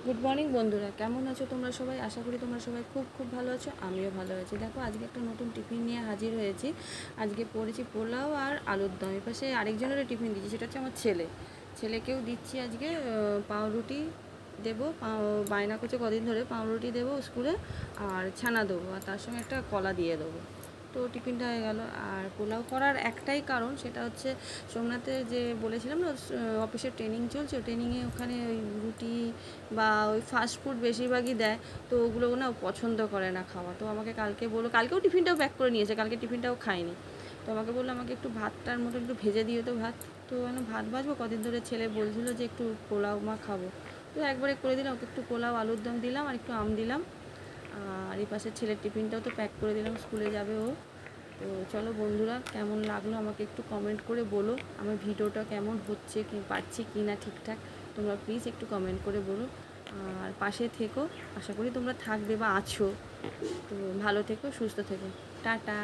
Good morning বন্ধুরা, কেমন আছো তোমরা সবাই? আশা করি তোমরা সবাই খুব খুব ভালো আছো। আমিও ভালো আছি। দেখো, আজকে একটা নতুন টিফিন নিয়ে হাজির হয়েছি। আজকে পড়েছি পোলাও আর আলুর দম। এপাশে আরেকজনেরও টিফিন দিচ্ছি, সেটা হচ্ছে আমার ছেলেকেও দিচ্ছি আজকে। পাউরুটি দেবো, বায়না করছে কদিন ধরে পাউরুটি দেবো স্কুলে, আর ছানা দেবো, আর তার সঙ্গে একটা কলা দিয়ে দেবো। তো টিফিনটা হয়ে গেল। আর পোলাও করার একটাই কারণ, সেটা হচ্ছে সোমনাথে যে বলেছিলাম না, অফিসের ট্রেনিং চলছে, ট্রেনিংয়ে ওখানে ওই রুটি বা ওই ফাস্ট ফুড বেশিরভাগই দেয়। তো ওগুলো না ও পছন্দ করে না খাওয়া। তো আমাকে কালকে বললো, কালকেও টিফিনটাও প্যাক করে নিয়েছে, কালকে টিফিনটাও খায়নি। তো আমাকে বললো আমাকে একটু ভাতটার মতো একটু ভেজে দিও তো ভাত। তো আমি ভাত ভাজবো, কদিন ধরে ছেলে বলছিল যে একটু পোলাও মা খাবো। তো একবারে করে দিলাম ওকে, একটু পোলাও আলুর দম দিলাম আর একটু আম দিলাম। আর এই পাশে ছেলের টিফিনটাও তো প্যাক করে দিলাম, স্কুলে যাবে ও। তো চলো বন্ধুরা, কেমন লাগলো আমাকে একটু কমেন্ট করে বলো। আমার ভিডিওটা কেমন হচ্ছে, কি পারছি কি না ঠিকঠাক, তোমরা প্লিজ একটু কমেন্ট করে বলো। আর পাশে থেকো, আশা করি তোমরা থাকবে বা আছো। তো ভালো থেকো, সুস্থ থেকো। টাটা।